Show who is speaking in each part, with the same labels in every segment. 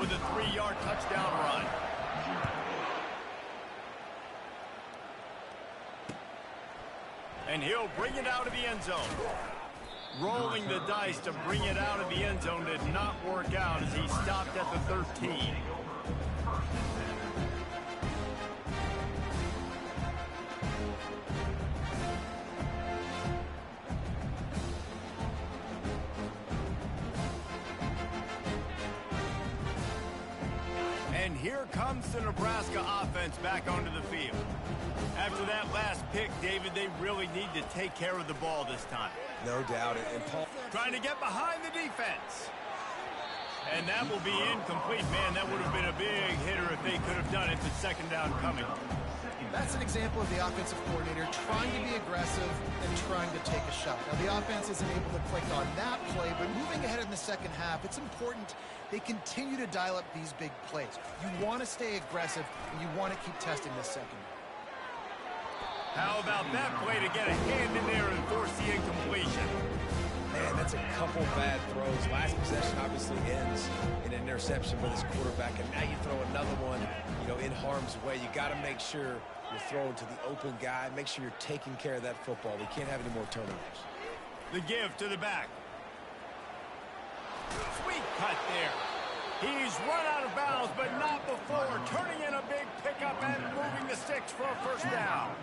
Speaker 1: with a 3-yard touchdown run. And he'll bring it out of the end zone. Rolling the dice to bring it out of the end zone did not work out as he stopped at the 13. And here comes the Nebraska offense back onto the field. After that last pick, David, they really need to take care of the ball this time.
Speaker 2: No doubt. And Paul
Speaker 1: trying to get behind the defense. And that will be incomplete. Man, that would have been a big hitter if they could have done it, but second down coming.
Speaker 3: That's an example of the offensive coordinator trying to be aggressive and trying to take a shot. Now, the offense isn't able to click on that play, but moving ahead in the second half, it's important they continue to dial up these big plays. You want to stay aggressive, and you want to keep testing this second.
Speaker 1: How about that play to get a hand in there and force the incompletion?
Speaker 2: Man, that's a couple bad throws. Last possession obviously ends in an interception for this quarterback, and now you throw another one, in harm's way. You got to make sure you're throwing to the open guy. Make sure you're taking care of that football. We can't have any more turnovers.
Speaker 1: The give to the back. Sweet cut there. He's run out of bounds, but not before. Turning in a big pickup and moving the sticks for a first down.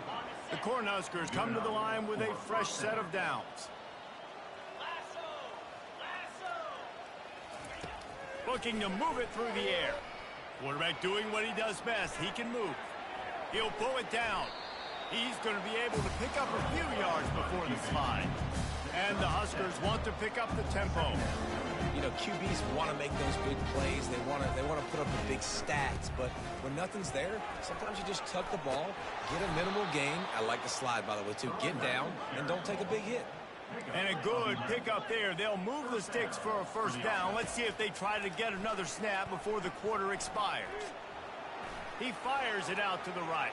Speaker 1: The Cornhuskers come to the line with a fresh set of downs. Looking to move it through the air. Quarterback doing what he does best. He can move. He'll pull it down. He's going to be able to pick up a few yards before the slide. And the Huskers want to pick up the tempo.
Speaker 2: QBs want to make those big plays. They want to put up the big stats. But when nothing's there, sometimes you just tuck the ball, get a minimal gain. I like the slide, by the way, too. Get down and don't take a big hit.
Speaker 1: And a good pickup there. They'll move the sticks for a first down. Let's see if they try to get another snap before the quarter expires. He fires it out to the right.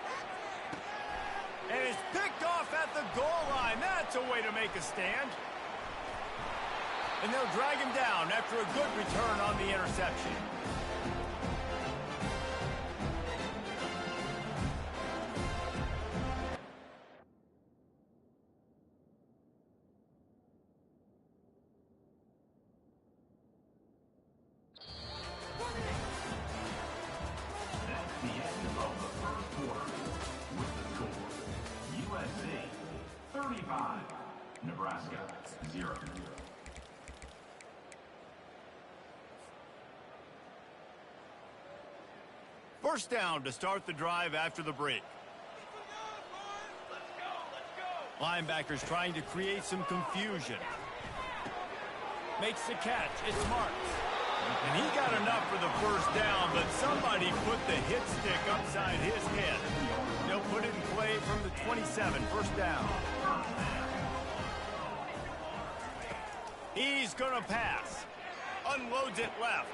Speaker 1: And it's picked off at the goal line. That's a way to make a stand. And they'll drag him down after a good return on the interception.
Speaker 4: Nebraska 0.
Speaker 1: First down to start the drive after the break. Linebackers trying to create some confusion. Makes the catch. It's Marks. And he got enough for the first down, but somebody put the hit stick upside his head. They'll put it in play from the 27. First down. He's going to pass. Unloads it left.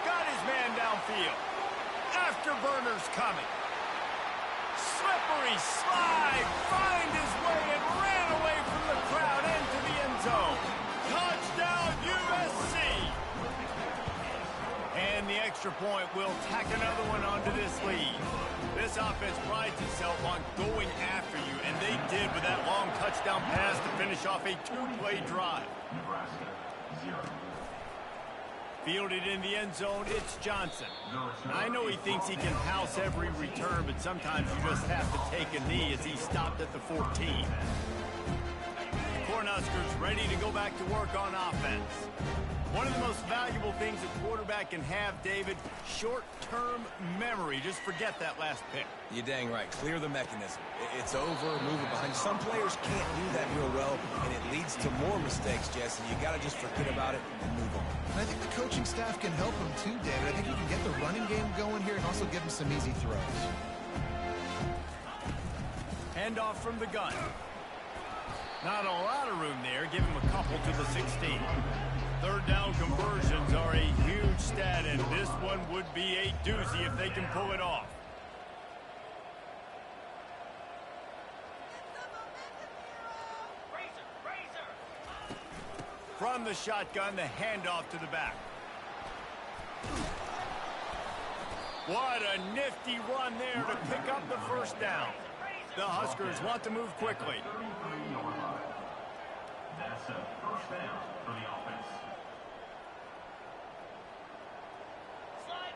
Speaker 1: Got his man downfield. Afterburner's coming. Slippery slide. Find his way and ran away from the crowd into the end zone. Touchdown USC. And the extra point will tack another one onto this lead. This offense prides itself on going after you, and they did with that long touchdown pass to finish off a two-play drive.
Speaker 4: Nebraska 0.
Speaker 1: Fielded in the end zone, it's Johnson. I know he thinks he can house every return, but sometimes you just have to take a knee as he stopped at the 14. The Cornhuskers ready to go back to work on offense. One of the most valuable things a quarterback can have, David, short-term memory. Just forget that last pick.
Speaker 2: You're dang right. Clear the mechanism. It's over, move it behind. Some players can't do that real well, and it leads to more mistakes, Jesse. You got to just forget about it and move on.
Speaker 3: And I think the coaching staff can help him too, David. I think you can get the running game going here and also give him some easy throws.
Speaker 1: Handoff from the gun. Not a lot of room there. Give him a couple to the 16. Third down conversions are a huge stat, and this one would be a doozy if they can pull it off. From the shotgun, the handoff to the back. What a nifty run there to pick up the first down. The Huskers want to move quickly.
Speaker 4: 33-yard line. That's a first down for the offense.
Speaker 1: Slide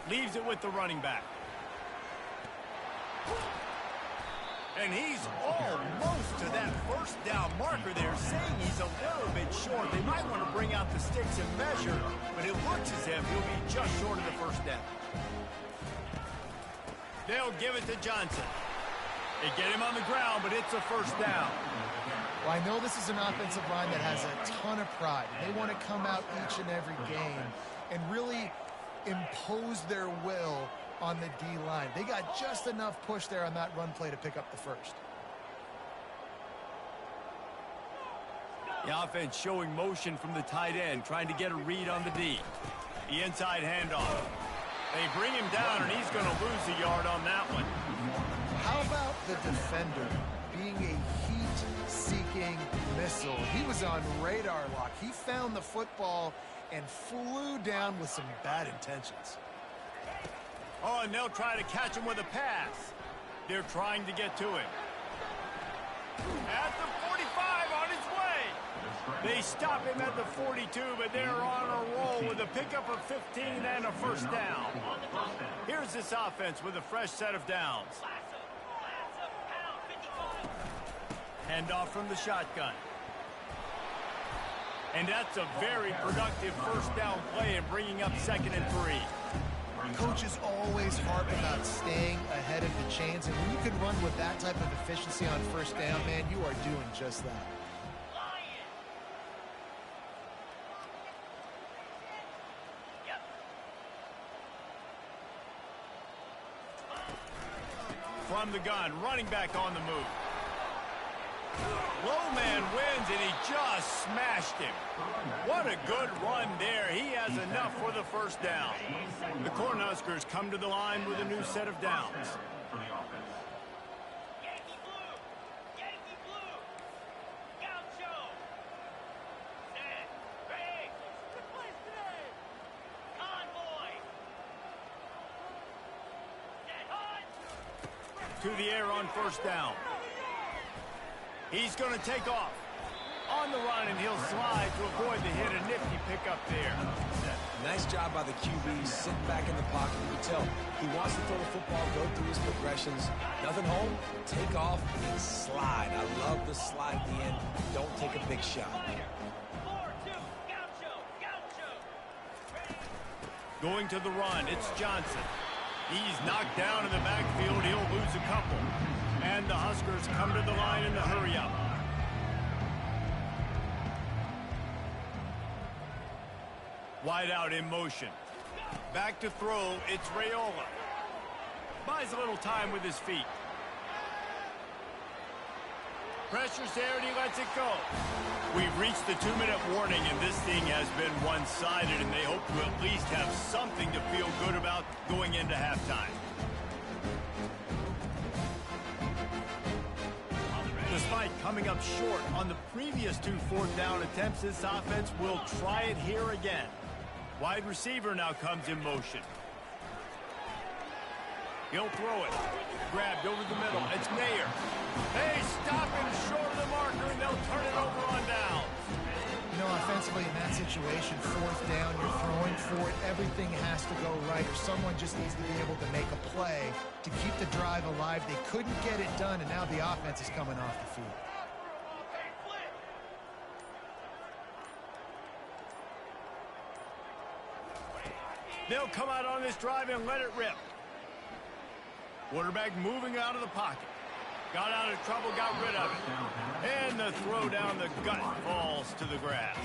Speaker 1: 22. Leaves it with the running back. And he's almost to that first down marker there, saying he's a little bit short. They might want to bring out the sticks and measure, but it looks as if he'll be just short of the first down. They'll give it to Johnson. They get him on the ground, but it's a first down.
Speaker 3: Well, I know this is an offensive line that has a ton of pride. They want to come out each and every game and really impose their will on the D-line. They got just enough push there on that run play to pick up the first.
Speaker 1: The offense showing motion from the tight end, trying to get a read on the D. The inside handoff. They bring him down, and he's going to lose a yard on that one.
Speaker 3: How about the defender being a heat-seeking missile? He was on radar lock. He found the football and flew down with some bad intentions.
Speaker 1: Oh, and they'll try to catch him with a pass. They're trying to get to him. At the 45, on his way. They stop him at the 42, but they're on a roll with a pickup of 15 and a first down. Here's this offense with a fresh set of downs. Handoff from the shotgun. And that's a very productive first down play and bringing up 2nd and 3.
Speaker 3: Coaches always harp about staying ahead of the chains, and when you can run with that type of efficiency on first down, man, you are doing just that. From the gun, running back on the move. Low man wins, and he just smashed him. What a good run there. He has enough for the first down. The Cornhuskers come to the line with a new set of downs.
Speaker 4: For the offense.
Speaker 5: Yankee blue! Yankee blue! Gaucho! Set! Break! Good place today! Convoy! Set hot!
Speaker 1: To the air on first down. He's going to take off. On the run, and he'll slide to avoid the hit. A nifty pickup there.
Speaker 2: Nice job by the QB, sitting back in the pocket. You can tell he wants to throw the football, go through his progressions. Nothing home, take off, and slide. I love the slide at the end. Don't take a big shot.
Speaker 5: 4-2! Gaucho! Gaucho!
Speaker 1: Going to the run, it's Johnson. He's knocked down in the backfield. He'll lose a couple. And the Huskers come to the line in a hurry-up. Wide out in motion. Back to throw, it's Raiola. Buys a little time with his feet. Pressure's there, and he lets it go. We've reached the 2-minute warning, and this thing has been one-sided, and they hope to at least have something to feel good about going into halftime. Despite coming up short on the previous 2 fourth-down attempts, this offense will try it here again. Wide receiver now comes in motion. He'll throw it. Grabbed over the middle. It's Mayer. They stop him short of the marker, and they'll turn it over on down.
Speaker 3: You know, offensively in that situation, fourth down, you're throwing for it. Everything has to go right, or someone just needs to be able to make a play to keep the drive alive. They couldn't get it done, and now the offense is coming off the field.
Speaker 1: They'll come out on this drive and let it rip. Quarterback moving out of the pocket. Got out of trouble, got rid of it. And the throw down the gut falls to the grass.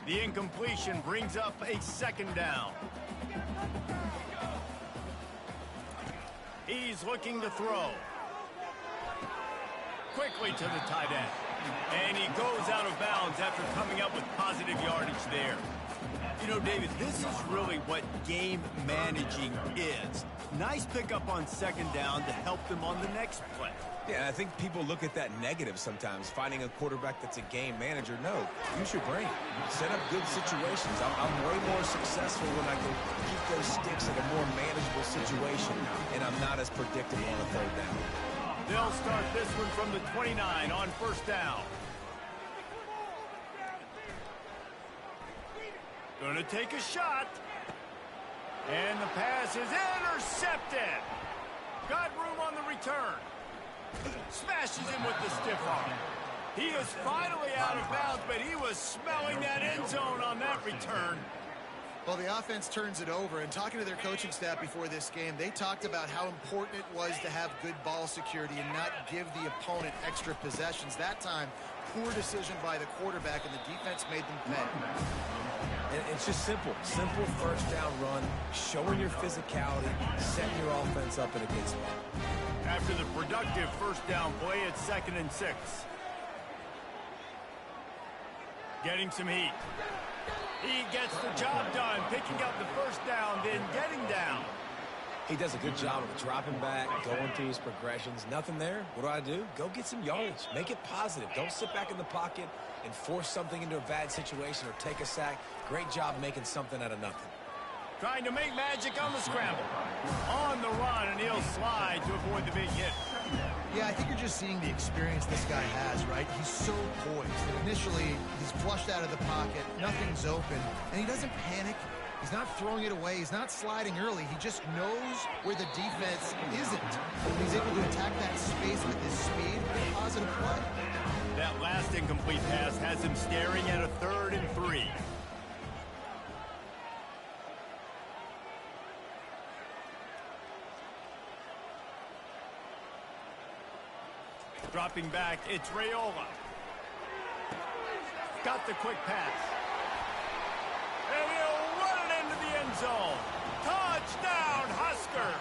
Speaker 1: The incompletion brings up a 2nd down. He's looking to throw. Quickly to the tight end. And he goes out of bounds after coming up with positive yardage there. You know, David, this is really what game managing is. Nice pickup on 2nd down to help them on the next play.
Speaker 2: Yeah, I think people look at that negative sometimes, finding a quarterback that's a game manager. No, use your brain. Set up good situations. I'm way more successful when I can keep those sticks in a more manageable situation, and I'm not as predictable on a third down.
Speaker 1: They'll start this one from the 29 on first down. Gonna take a shot. And the pass is intercepted. Got room on the return. Smashes him with the stiff arm. He is finally out of bounds, but he was smelling that end zone on that return.
Speaker 3: Well, the offense turns it over, and talking to their coaching staff before this game, they talked about how important it was to have good ball security and not give the opponent extra possessions. That time, poor decision by the quarterback, and the defense made them pay.
Speaker 2: And it's just simple. Simple first down run, showing your physicality, setting your offense up in a good spot.
Speaker 1: After the productive first down play, it's 2nd and 6. Getting some heat. He gets the job done, picking up the first down, then getting down.
Speaker 2: He does a good job of dropping back, going through his progressions. Nothing there. What do? Go get some yardage. Make it positive. Don't sit back in the pocket and force something into a bad situation or take a sack. Great job making something out of nothing.
Speaker 1: Trying to make magic on the scramble. On the run, and he'll slide to avoid the big hit.
Speaker 3: Yeah, I think you're just seeing the experience this guy has, right? He's so poised. And initially, he's flushed out of the pocket. Nothing's open. And he doesn't panic. He's not throwing it away. He's not sliding early. He just knows where the defense isn't. And he's able to attack that space with his speed. Positive play.
Speaker 1: That last incomplete pass has him staring at a 3rd and 3. Dropping back, it's Raiola. Got the quick pass. And he'll run it into the end zone. Touchdown, Husker!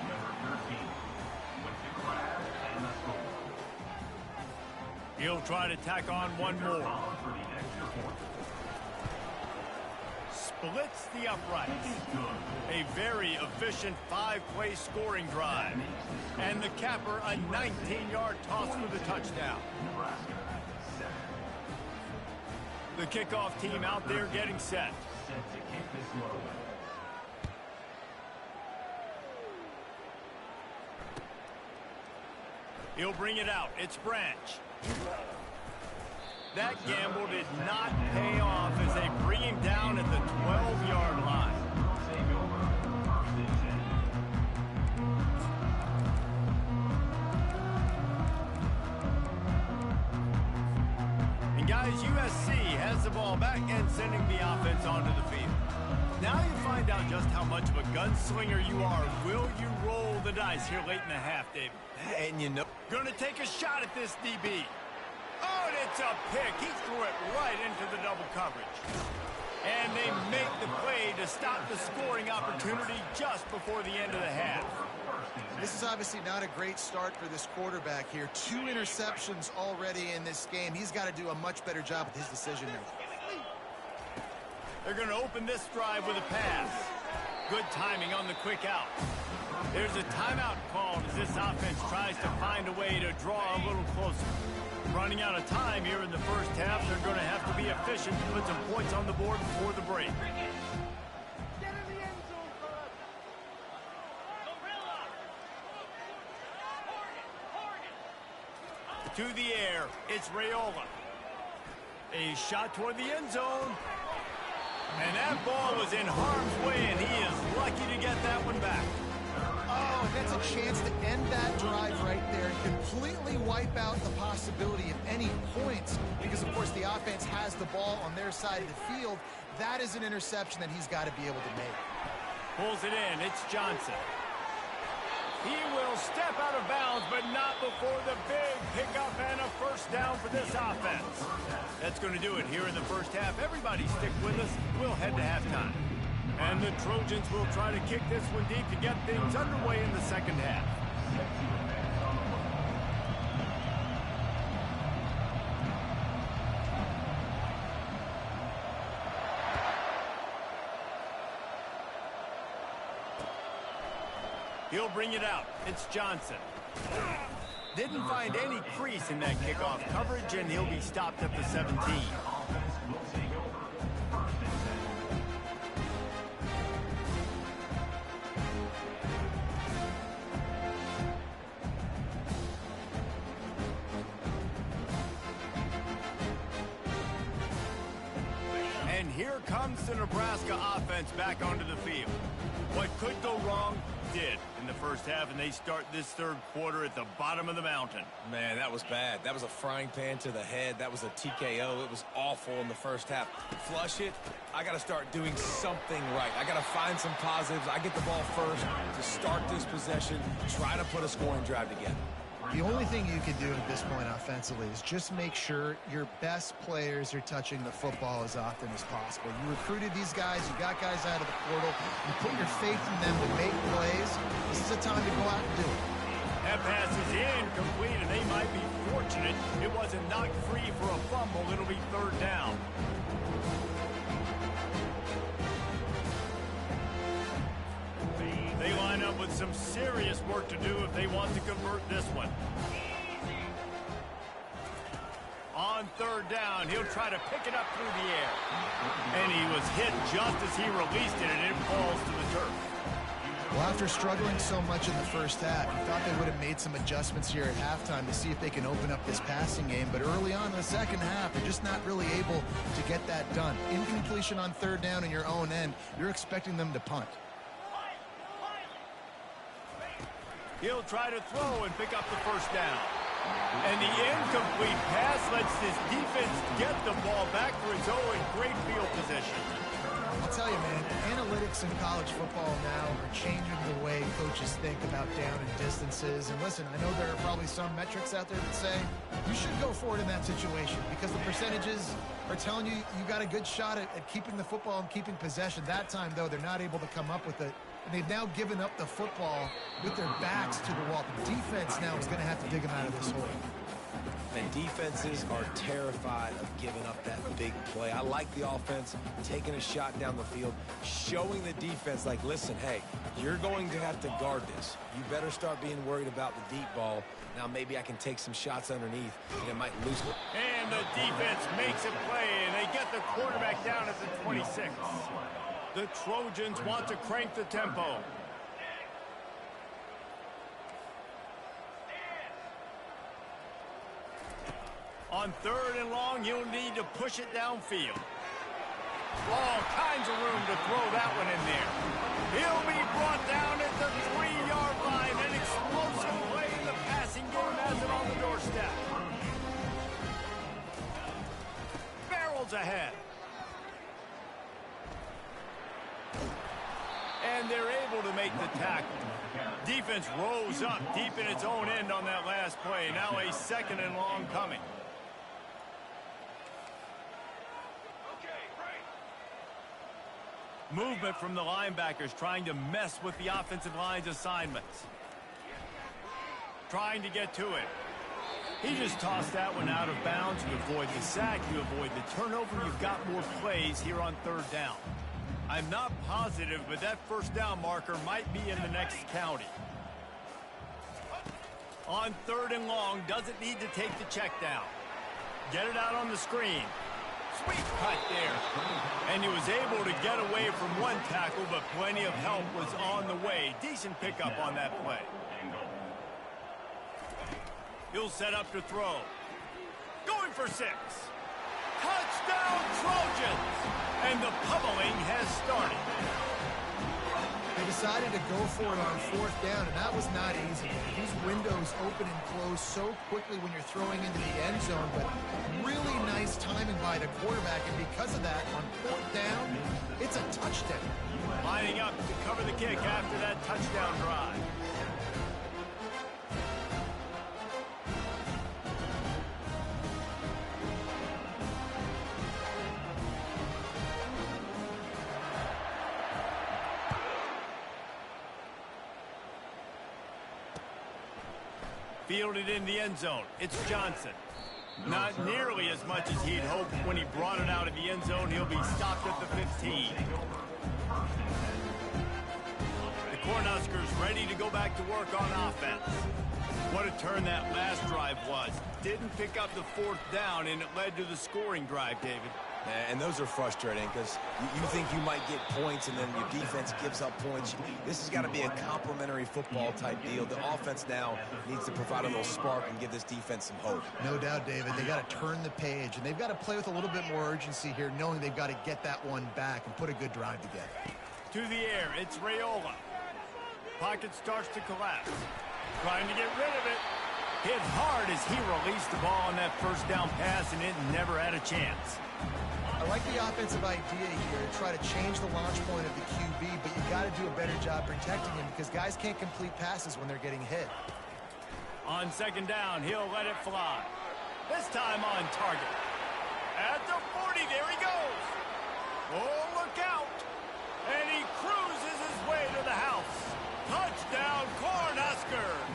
Speaker 4: Number 13 with the grab and the score.
Speaker 1: He'll try to tack on one more.
Speaker 4: For the extra point.
Speaker 1: Splits the uprights. A very efficient 5-play scoring drive. And the capper, a 19-yard toss for the touchdown.
Speaker 4: Nebraska, 7.
Speaker 1: The kickoff team out there getting set.
Speaker 4: Set to kick this one away.
Speaker 1: He'll bring it out. It's Branch. That gamble did not pay off as they bring him down at the 12-yard line.
Speaker 4: Take over. 1st and 10.
Speaker 1: And guys, USC has the ball back and sending the offense onto the field. Now you find out just how much of a gunslinger you are. Will you roll the dice here late in the half, David?
Speaker 2: And you know,
Speaker 1: Gonna take a shot at this DB. Oh, and it's a pick. He threw it right into the double coverage. And they make the play to stop the scoring opportunity just before the end of the half.
Speaker 3: This is obviously not a great start for this quarterback here. 2 interceptions already in this game. He's got to do a much better job with his decision making.
Speaker 1: They're going to open this drive with a pass. Good timing on the quick out. There's a timeout called as this offense tries to find a way to draw a little closer. Running out of time here in the first half, they're going to have to be efficient to put some points on the board before the break. To the air, it's Raiola. A shot toward the end zone. And that ball was in harm's way, and he is lucky to get that one back.
Speaker 3: Oh, that's a chance to end that drive right there and completely wipe out the possibility of any points because, of course, the offense has the ball on their side of the field. That is an interception that he's got to be able to make.
Speaker 1: Pulls it in. It's Johnson. He will step out of bounds, but not before the big pickup and a first down for this offense. That's going to do it here in the first half. Everybody stick with us. We'll head to halftime. And the Trojans will try to kick this one deep to get things underway in the second half. He'll bring it out. It's Johnson. Didn't find any crease in that kickoff coverage, and he'll be stopped at the 17.
Speaker 4: Offense will take over. First and 10.
Speaker 1: And here comes the Nebraska offense back onto the field. What could go wrong did in the first half, and they start this third quarter at the bottom of the mountain.
Speaker 2: Man, that was bad. That was a frying pan to the head. That was a TKO. It was awful in the first half. Flush it. I got to start doing something right. I got to find some positives. I get the ball first to start this possession, try to put a scoring drive together.
Speaker 3: The only thing you can do at this point offensively is just make sure your best players are touching the football as often as possible. You recruited these guys, you got guys out of the portal, you put your faith in them to make plays. This is a time to go out and do it.
Speaker 1: That pass is incomplete, and they might be fortunate it wasn't knocked free for a fumble. It'll be third down. They line up with some serious work to do if they want to convert this one. On third down, he'll try to pick it up through the air. And he was hit just as he released it, and it falls to the turf.
Speaker 3: Well, after struggling so much in the first half, you thought they would have made some adjustments here at halftime to see if they can open up this passing game. But early on in the second half, they're just not really able to get that done. Incompletion on third down in your own end, you're expecting them to punt.
Speaker 1: He'll try to throw and pick up the first down. And the incomplete pass lets this defense get the ball back for its own great field position.
Speaker 3: I'll tell you, man, analytics in college football now are changing the way coaches think about down and distances. And listen, I know there are probably some metrics out there that say you should go for it in that situation because the percentages are telling you you got a good shot at keeping the football and keeping possession. That time, though, they're not able to come up with it. And they've now given up the football with their backs to the wall. The defense now is going to have to dig them out of this hole.
Speaker 2: And defenses are terrified of giving up that big play. I like the offense taking a shot down the field, showing the defense, like, listen, hey, you're going to have to guard this. You better start being worried about the deep ball. Now maybe I can take some shots underneath, and it might lose it.
Speaker 1: And the defense makes a play, and they get the quarterback down at the 26. The Trojans want to crank the tempo. On third and long, you'll need to push it downfield. All kinds of room to throw that one in there. He'll be brought down at the 3-yard line. An explosive play in the passing game has it on the doorstep. Barrels ahead. And they're able to make the tackle. Defense rose up deep in its own end on that last play. Now a second and long coming. Movement from the linebackers trying to mess with the offensive line's assignments. Trying to get to it. He just tossed that one out of bounds. You avoid the sack, you avoid the turnover. You've got more plays here on third down. I'm not positive, but that first down marker might be in the next county. On third and long, doesn't need to take the check down. Get it out on the screen. Sweet cut there. And he was able to get away from one tackle, but plenty of help was on the way. Decent pickup on that play. He'll set up to throw. Going for 6. Touchdown, Trojans! And the pummeling has started.
Speaker 3: They decided to go for it on fourth down, and that was not easy. These windows open and close so quickly when you're throwing into the end zone, but really nice timing by the quarterback, and because of that, on fourth down, it's a touchdown.
Speaker 1: Lining up to cover the kick after that touchdown drive. Fielded in the end zone. It's Johnson. Not nearly as much as he'd hoped when he brought it out of the end zone. He'll be stopped at the 15. The Cornhuskers ready to go back to work on offense. What a turn that last drive was. Didn't pick up the fourth down, and it led to the scoring drive, David.
Speaker 2: And those are frustrating because you think you might get points and then your defense gives up points. This has got to be a complementary football type deal. The offense now needs to provide a little spark and give this defense some hope.
Speaker 3: No doubt, David. They got to turn the page, and they've got to play with a little bit more urgency here, knowing they've got to get that one back and put a good drive together.
Speaker 1: To the air, it's Raiola. Pocket starts to collapse. Trying to get rid of it. Hit hard as he released the ball on that first down pass, and it never had a chance.
Speaker 3: I like the offensive idea here to try to change the launch point of the QB, but you got to do a better job protecting him because guys can't complete passes when they're getting hit.
Speaker 1: On second down, he'll let it fly. This time on target. At the 40, there he goes. Oh, look out. And he cruises his way to the house. Touchdown, Cornhuskers.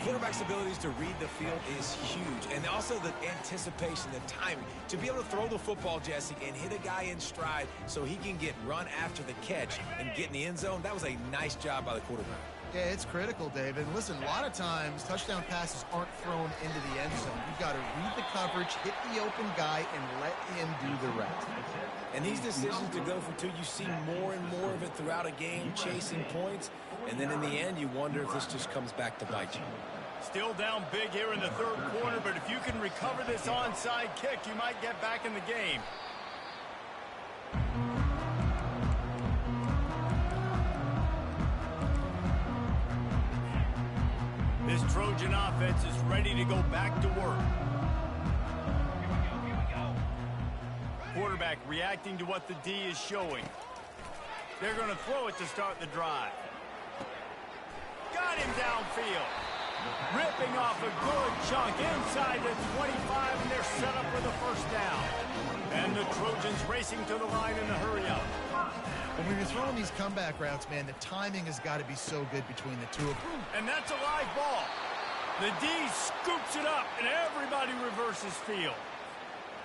Speaker 2: Quarterback's abilities to read the field is huge, and also the anticipation, the timing. To be able to throw the football, Jesse, and hit a guy in stride so he can get run after the catch and get in the end zone, that was a nice job by the quarterback.
Speaker 3: Yeah, it's critical, David. Listen, a lot of times touchdown passes aren't thrown into the end zone. You've got to read the coverage, hit the open guy, and let him do the rest.
Speaker 2: And these decisions to go for two, you see more and more of it throughout a game, chasing points, and then in the end, you wonder if this just comes back to bite you.
Speaker 1: Still down big here in the third quarter, but if you can recover this onside kick, you might get back in the game. This Trojan offense is ready to go back to work.
Speaker 5: Here we go.
Speaker 1: Quarterback reacting to what the D is showing. They're going to throw it to start the drive. Got him downfield. Ripping off a good chunk inside the 25, and they're set up with a first down. And the Trojans racing to the line in the hurry-up.
Speaker 3: When you're throwing these comeback routes, man, the timing has got to be so good between the two of them.
Speaker 1: And that's a live ball. The D scoops it up, and everybody reverses field.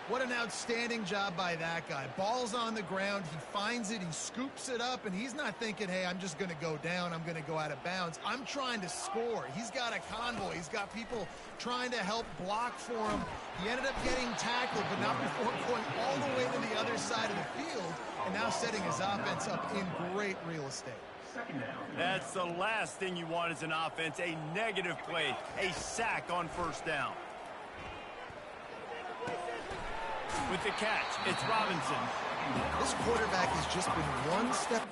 Speaker 3: What an outstanding job by that guy. Ball's on the ground. He finds it. He scoops it up, and he's not thinking, hey, I'm just going to go down. I'm going to go out of bounds. I'm trying to score. He's got a convoy. He's got people trying to help block for him. He ended up getting tackled, but not before going all the way to the other side of the field and now setting his offense up in great real estate.
Speaker 1: That's the last thing you want as an offense, a negative play, a sack on first down. With the catch, it's Robinson.
Speaker 3: This quarterback has just been one step